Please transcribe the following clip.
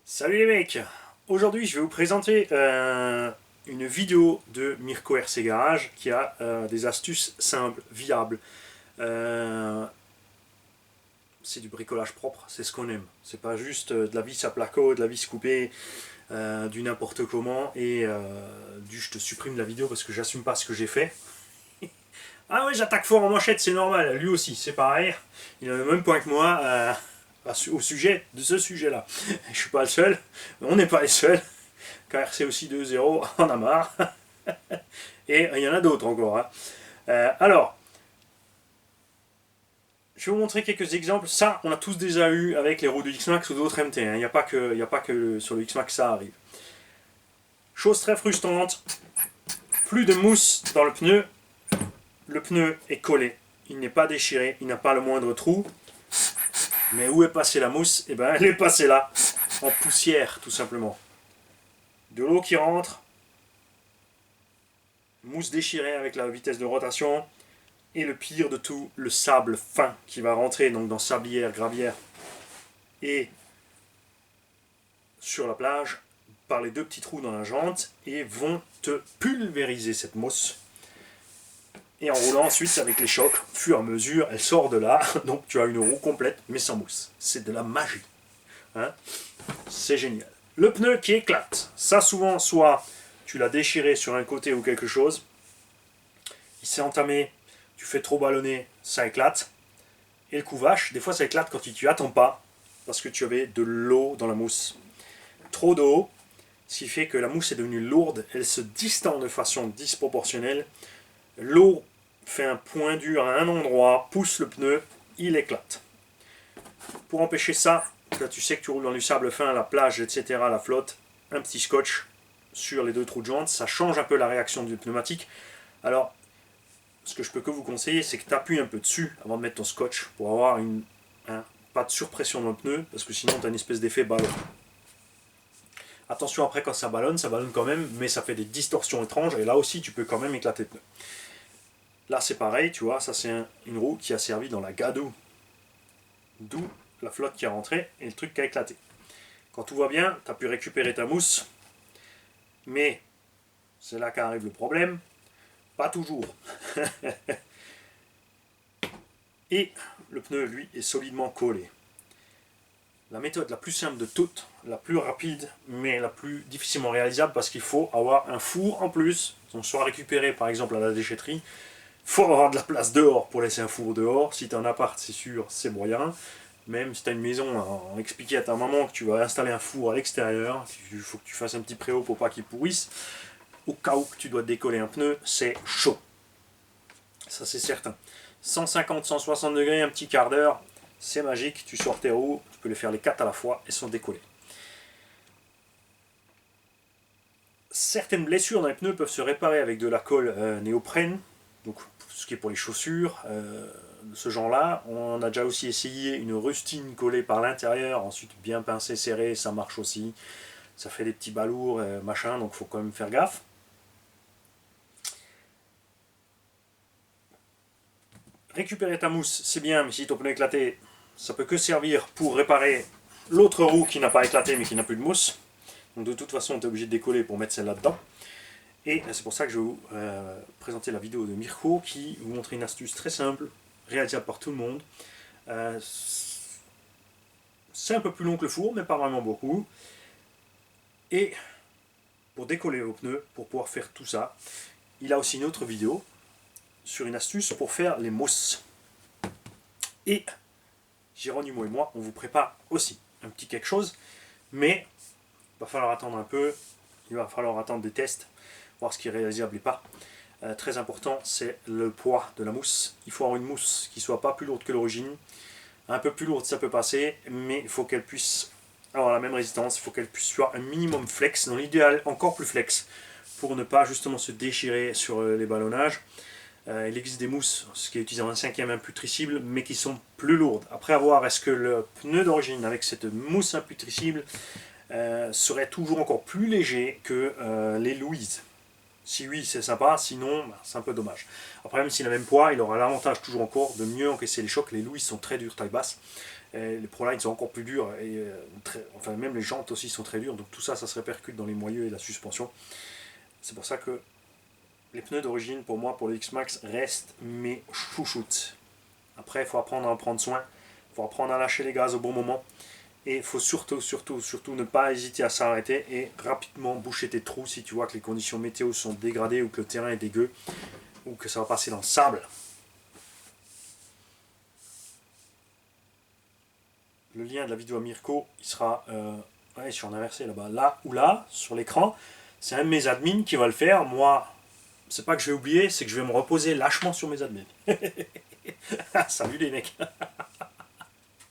Salut les mecs. Aujourd'hui je vais vous présenter une vidéo de Mirko RC Garage qui a des astuces simples, viables. Euh, c'est du bricolage propre, c'est ce qu'on aime. C'est pas juste de la vis à placo, de la vis coupée, du n'importe comment et du je te supprime la vidéo parce que j'assume pas ce que j'ai fait. Ah ouais, j'attaque fort en manchette, c'est normal, lui aussi, c'est pareil. Il a le même point que moi au sujet de ce sujet-là. Je suis pas le seul, on n'est pas les seuls. KRC aussi 2-0, on a marre. Et il y en a d'autres encore. Hein. Alors, je vais vous montrer quelques exemples. Ça, on a tous déjà eu avec les roues du X-Max ou d'autres MT. Hein. Il n'y a pas que sur le X-Max ça arrive. Chose très frustrante, plus de mousse dans le pneu. Le pneu est collé. Il n'est pas déchiré, il n'a pas le moindre trou. Mais où est passée la mousse? Eh bien, elle est passée là, en poussière, tout simplement. De l'eau qui rentre, mousse déchirée avec la vitesse de rotation, et le pire de tout, le sable fin qui va rentrer donc dans sablière, gravière et sur la plage par les deux petits trous dans la jante et vont te pulvériser cette mousse. Et en roulant ensuite avec les chocs, au fur et à mesure, elle sort de là, donc tu as une roue complète mais sans mousse. C'est de la magie. Hein, c'est génial. Le pneu qui éclate, ça souvent soit tu l'as déchiré sur un côté ou quelque chose, il s'est entamé, tu fais trop ballonner, ça éclate. Et le coup vache, des fois ça éclate quand tu attends pas, parce que tu avais de l'eau dans la mousse. Trop d'eau, ce qui fait que la mousse est devenue lourde, elle se distend de façon disproportionnelle. L'eau fait un point dur à un endroit, pousse le pneu, il éclate. Pour empêcher ça, là tu sais que tu roules dans du sable fin, la plage, etc., la flotte, un petit scotch sur les deux trous de jante, ça change un peu la réaction du pneumatique. Alors, ce que je peux que vous conseiller, c'est que tu appuies un peu dessus avant de mettre ton scotch pour avoir pas de surpression dans le pneu, parce que sinon tu as une espèce d'effet ballon. Attention après quand ça ballonne quand même, mais ça fait des distorsions étranges, et là aussi tu peux quand même éclater le pneu. Là c'est pareil, tu vois, ça c'est une roue qui a servi dans la gadoue. D'où la flotte qui est rentrée et le truc qui a éclaté. Quand tout va bien, tu as pu récupérer ta mousse, mais c'est là qu'arrive le problème. Pas toujours. Et le pneu, lui, est solidement collé. La méthode la plus simple de toutes, la plus rapide, mais la plus difficilement réalisable, parce qu'il faut avoir un four en plus, donc soit récupéré par exemple à la déchetterie, il faut avoir de la place dehors pour laisser un four dehors. Si tu as un appart, c'est sûr, c'est moyen. Même si tu as une maison, expliquer à ta maman que tu vas installer un four à l'extérieur, il faut que tu fasses un petit préau pour pas qu'il pourrisse. Au cas où tu dois décoller un pneu, c'est chaud. Ça c'est certain. 150-160 degrés, un petit quart d'heure, c'est magique, tu sors tes roues, tu peux les faire les 4 à la fois, elles sont décollées. Certaines blessures dans les pneus peuvent se réparer avec de la colle néoprène, donc ce qui est pour les chaussures, de ce genre-là. On a déjà aussi essayé une rustine collée par l'intérieur, ensuite bien pincée, serrée, ça marche aussi. Ça fait des petits balourds, machin, donc il faut quand même faire gaffe. Récupérer ta mousse, c'est bien, mais si ton pneu est éclaté, ça peut que servir pour réparer l'autre roue qui n'a pas éclaté mais qui n'a plus de mousse. Donc de toute façon, tu es obligé de décoller pour mettre celle-là dedans. Et c'est pour ça que je vais vous présenter la vidéo de Mirko qui vous montre une astuce très simple, réalisable par tout le monde. C'est un peu plus long que le four, mais pas vraiment beaucoup. Et pour décoller vos pneus, pour pouvoir faire tout ça, il a aussi une autre vidéo sur une astuce pour faire les mousses. Et Géronimo et moi, on vous prépare aussi un petit quelque chose, mais il va falloir attendre un peu, il va falloir attendre des tests, voir ce qui est réalisable et pas. Très important, c'est le poids de la mousse. Il faut avoir une mousse qui soit pas plus lourde que l'origine. Un peu plus lourde, ça peut passer, mais il faut qu'elle puisse avoir la même résistance, il faut qu'elle puisse avoir un minimum flex, dans l'idéal encore plus flex, pour ne pas justement se déchirer sur les ballonnages. Il existe des mousses, ce qui est utilisé en 1/5 imputrescible, mais qui sont plus lourdes. Après avoir, est-ce que le pneu d'origine avec cette mousse imputrescible serait toujours encore plus léger que les Louise? Si oui, c'est sympa, sinon, c'est un peu dommage. Après, même s'il a le même poids, il aura l'avantage toujours encore de mieux encaisser les chocs. Les Louise sont très dures, taille basse. Et les Proline sont encore plus durs, et enfin même les jantes aussi sont très dures, donc tout ça, ça se répercute dans les moyeux et la suspension. C'est pour ça que les pneus d'origine, pour moi, pour le X-Max, restent mes chouchoutes. Après, il faut apprendre à en prendre soin, il faut apprendre à lâcher les gaz au bon moment, et il faut surtout ne pas hésiter à s'arrêter et rapidement boucher tes trous si tu vois que les conditions météo sont dégradées ou que le terrain est dégueu ou que ça va passer dans le sable. Le lien de la vidéo à Mirko, il sera, je suis en inversé là-bas, là ou là, sur l'écran. C'est un de mes admins qui va le faire. Moi, c'est pas que je vais oublier, c'est que je vais me reposer lâchement sur mes admins. Salut les mecs.